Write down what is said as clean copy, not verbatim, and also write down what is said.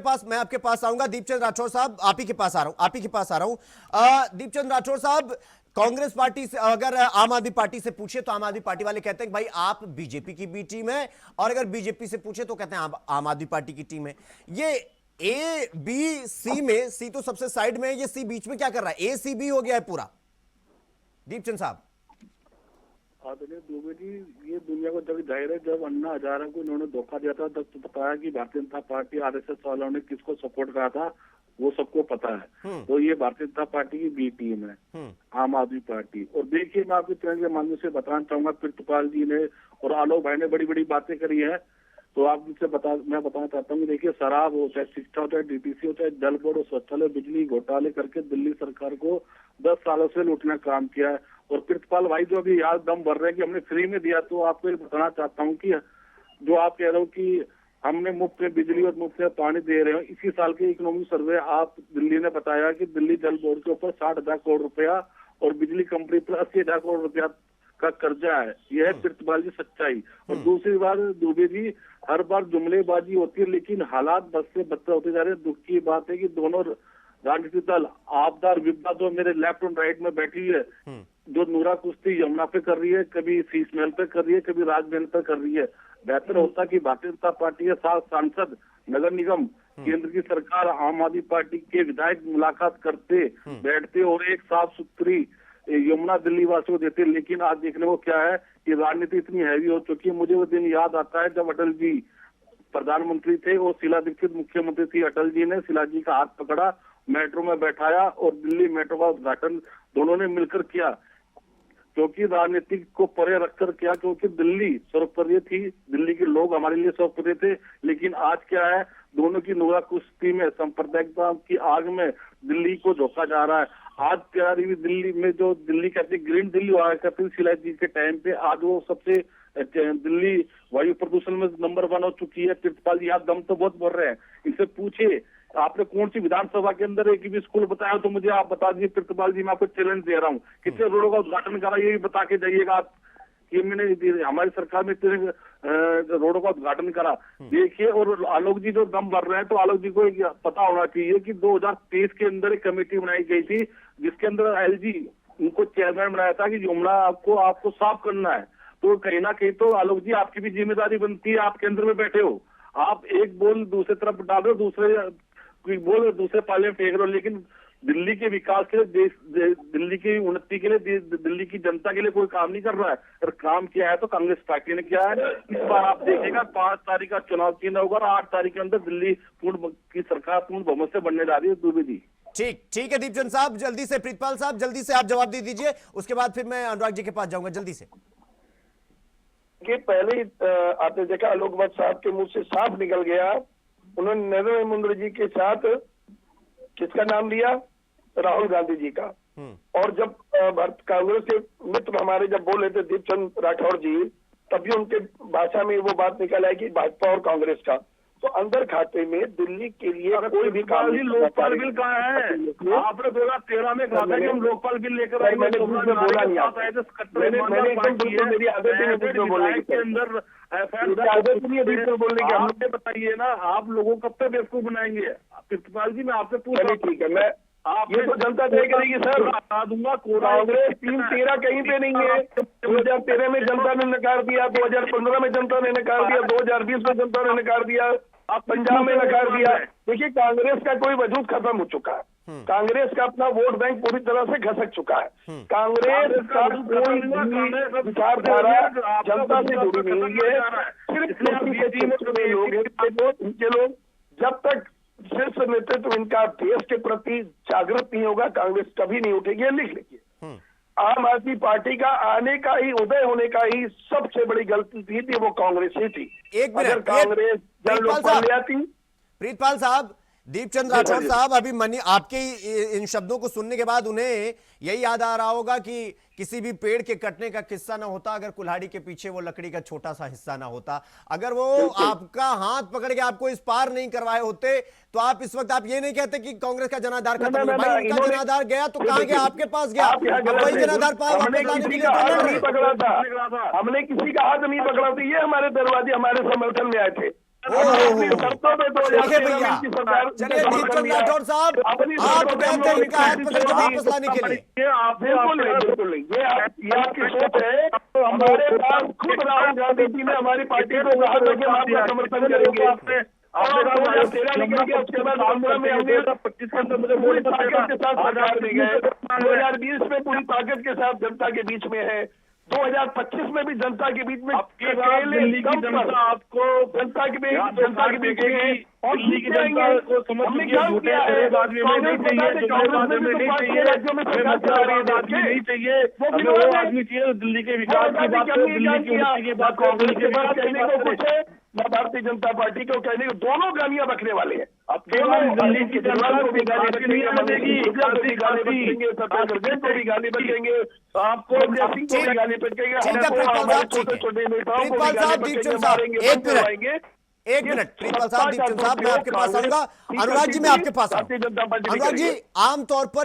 आपके पास आऊंगा। दीपचंद राठौर साहब, आप ही के पास आ रहा हूं। दीपचंद राठौर साहब, कांग्रेस पार्टी से अगर आम आदमी पार्टी से पूछे तो आम आदमी पार्टी वाले कहते हैं कि भाई आप बीजेपी की भी टीम है, और अगर बीजेपी से पूछे तो कहते हैं आप आम आदमी पार्टी की टीम है। ये ए बी सी में, सी तो सबसे साइड में है, ये सी बीच में क्या कर रहा है? ए सी बी हो गया है पूरा। दीपचंद साहब। आदरणीय दुबे जी, ये दुनिया को जब जाहिर है, जब अन्ना हजारे को इन्होंने धोखा दिया था तब तो बताया कि भारतीय जनता पार्टी आरएसएस वालों ने किसको सपोर्ट करा था, वो सबको पता है। तो ये भारतीय जनता पार्टी की बी टीम है, आम आदमी पार्टी। और देखिए, मैं आपके चैनल के माध्यम से बताना चाहूंगा, प्रितपाल जी ने और आलोक भाई ने बड़ी बड़ी बातें करी है, तो आप मुझसे मैं बताना चाहता हूँ कि देखिए, शराब हो चाहे शिक्षा हो चाहे डीटीसी हो चाहे जल बोर्ड और शौचालय बिजली घोटाले करके दिल्ली सरकार को 10 सालों से लूटने का काम किया है। और प्रितपाल भाई जो अभी याद दम भर रहे हैं कि हमने फ्री में दिया, तो आपको ये बताना चाहता हूँ कि जो आप कह रहे हो कि हमने मुफ्त में बिजली और मुफ्त में पानी दे रहे हो, इसी साल के इकोनॉमिक सर्वे आप दिल्ली ने बताया कि दिल्ली जल बोर्ड के ऊपर 60,000 करोड़ रुपया और बिजली कंपनी पर 80,000 करोड़ रुपया का कर्जा है। यह है प्रितपाल जी सच्चाई। और दूसरी बात दुबे जी, हर बार जुमलेबाजी होती है, लेकिन हालात बद से बदतर होते जा रहे हैं। दुख की बात है कि दोनों राजनीतिक दल, आपदा और विपदा, जो मेरे लेफ्ट और राइट में बैठी है, जो नूरा कुश्ती यमुना पे कर रही है, कभी शीश महल पे कर रही है, कभी राजमहल पे कर रही है। बेहतर होता कि भारतीय जनता पार्टी के साथ सांसद, नगर निगम, केंद्र की सरकार, आम आदमी पार्टी के विधायक मुलाकात करते, बैठते और एक साफ सुथरी यमुना दिल्ली वासियों को देते। लेकिन आज देखने को क्या है कि राजनीति इतनी हैवी हो चुकी है। मुझे वो दिन याद आता है जब अटल जी प्रधानमंत्री थे और शीला दीक्षित मुख्यमंत्री थी। अटल जी ने शीला जी का हाथ पकड़ा, मेट्रो में बैठाया और दिल्ली मेट्रो का उद्घाटन दोनों ने मिलकर किया, क्योंकि राजनीति को परे रखकर किया, क्योंकि दिल्ली सर्वप्रिय थी, दिल्ली के लोग हमारे लिए सर्वप्रिय थे। लेकिन आज क्या है, दोनों की नूरा कुश्ती में, सांप्रदायिकता की आग में दिल्ली को झोंका जा रहा है। आज प्यारी दिल्ली में जो दिल्ली कहते ग्रीन दिल्ली हुआ करती थी शीला जी के टाइम पे, आज वो सबसे दिल्ली वायु प्रदूषण में नंबर 1 हो चुकी है। प्रितपाल जी आप दम तो बहुत बोल रहे हैं, इनसे पूछिए आपने कौन सी विधानसभा के अंदर एक भी स्कूल बताया तो मुझे आप बता दीजिए। प्रितपाल जी मैं आपको चैलेंज दे रहा हूँ, कितने रोडों का उद्घाटन करा ये भी बता के जाइएगा आप कि मैंने हमारी सरकार में इतने रोडों का उद्घाटन करा। देखिए, और आलोक जी जो दम भर रहे हैं, तो आलोक जी को पता होना चाहिए कि 2023 के अंदर एक कमेटी बनाई गई थी, जिसके अंदर एलजी उनको चेयरमैन बनाया था कि यमुना आपको साफ करना है। तो कहीं ना कहीं तो आलोक जी आपकी भी जिम्मेदारी बनती है, आप केंद्र में बैठे हो, आप एक बोल दूसरे तरफ डाल रहे हो, दूसरे बोल दूसरे पाले में फेंक रहे हो। लेकिन दिल्ली के विकास के लिए, दिल्ली की उन्नति के लिए, दिल्ली की जनता के लिए कोई काम नहीं कर रहा है। अगर काम किया है तो कांग्रेस पार्टी ने किया है। इस बार आप देखिएगा 5 तारीख का चुनाव चिन्ह होगा और 8 तारीख के अंदर दिल्ली की सरकार पूर्ण बहुमत से बनने जा रही है। दुबे जी ठीक है दीपचंद साहब, जल्दी से प्रीतपाल साहब जल्दी से आप जवाब दे दीजिए, उसके बाद फिर मैं अनुराग जी के पास जाऊंगा जल्दी से। कि पहले आपने देखा आलोक भट्ट साहब के मुंह से साफ निकल गया, उन्होंने नरेंद्र मोदी जी के साथ किसका नाम लिया? राहुल गांधी जी का। और जब कांग्रेस के मित्र हमारे जब बोल रहे थे दीपचंद राठौर जी, तभी उनके भाषा में वो बात निकल आई कि भाजपा और कांग्रेस का तो अंदर खाते में दिल्ली के लिए कोई भी काम नहीं। लोकपाल बिल कहाँ है? आपने 2013 में कहा था कि हम लोकपाल बिल लेकर आएंगे। मैंने बोला नहीं, मेरी आदत है बोलने के अंदर बोलने की। आपने बताइए ना, आप लोगों को कब तक बेवकूफ बनाएंगे? प्रितपाल जी मैं आपसे पूछ रहा हूँ। ठीक है, मैं ये तो जनता तय करेगी सर। बता दूंगा, कांग्रेस 3-13 कहीं पे नहीं है। 2013 में जनता ने नकार दिया, 2015 में जनता ने नकार दिया, 2020 में जनता ने नकार दिया, अब पंजाब में नकार दिया। देखिए, कांग्रेस का कोई वजूद खत्म हो चुका है। कांग्रेस का अपना वोट बैंक पूरी तरह से खसक चुका है। कांग्रेस का कोई विचारधारा जनता से जुड़ी नहीं है। सिर्फ लोग जब तक शीर्ष नेतृत्व इनका देश के प्रति जागृत नहीं होगा, कांग्रेस कभी नहीं उठेगी। लिख लीजिए, आम आदमी पार्टी का आने का ही, उदय होने का ही सबसे बड़ी गलती थी वो कांग्रेस ही थी। अगर कांग्रेस ले आती। प्रीतपाल साहब, दीपचंद राठौर साहब, अभी आपके इन शब्दों को सुनने के बाद उन्हें यही याद आ रहा होगा कि किसी भी पेड़ के कटने का किस्सा ना होता अगर कुल्हाड़ी के पीछे वो लकड़ी का छोटा सा हिस्सा ना होता। अगर वो आपका हाथ पकड़ के आपको इस पार नहीं करवाए होते तो आप इस वक्त आप ये नहीं कहते कि कांग्रेस का जनाधार खत्म हो गया। भाई उनका जनाधार गया तो कहां गया? आपके पास गया। वही जनाधार पाए वापस लाने के लिए नहीं पकड़ा था, हमने किसी का हाथ नहीं पकड़ा था। ये हमारे दरवाजे हमारे समर्थन में आए थे। अपनी शर्तों पे चलिए 2013 भैया, में की सरकार चलिए दीपचंद राठौर साहब, अपनी आप शर्तों पे कहते हैं हम लोग इनका हाथ पकड़ के वापस लाने के लिए। बिल्कुल नहीं, बिल्कुल नहीं, ये आपकी सोच है। हमारे पास खुद राहुल गांधी जी ने हमारी पार्टी को कहा था कि हम आपका समर्थन करेंगे। और 2013 निकल गया, उसके बाद 15 में हमने 25 के अंदर मुझे पूरी ताकत के साथ सरकार में गए। 2020 में पूरी ताकत के साथ जनता के बीच में है। 2025 में भी जनता के बीच में दिल्ली की जनता आपको जनता के बीच में है। और दिल्ली की जनता को समझ हमने लीजिए, काम झूठे किया है। तेरे आदमी में नहीं चाहिए, जो मेरे आदमी में नहीं चाहिए, राज्यों में सरकार चला रही है, आदमी नहीं चाहिए, वो हमें वो आदमी चाहिए दिल्ली के विकास की बात करे, दिल्ली की उन्नति की बात करे, दिल्ली के विकास की कहने बात को करे। कुछ है न भारतीय जनता पार्टी को कहने को, दोनों गालियां बकने वाले हैं। अब केवल दिल्ली की जनता को भी गाली काशी नहीं आने देगी, बचेंगे, गाली बचेंगे, सत्याग्रह को भी गाली बचेंगे, आपको को भी गाली बचेंगे, ठीक है प्रिंसिपल साहब, ठीक है छोटे नेताओं को भी प्रिंसिपल गाली साहब, बचेंगे, दीपचंद साहब, मारेंगे, एक मिनट प्रिंसिपल साहब, दीपचंद साहब, मैं आपके पास आऊंगा। अनुराग जी, मैं आपके पास आऊंगा। अनुराग जी, आमतौर पर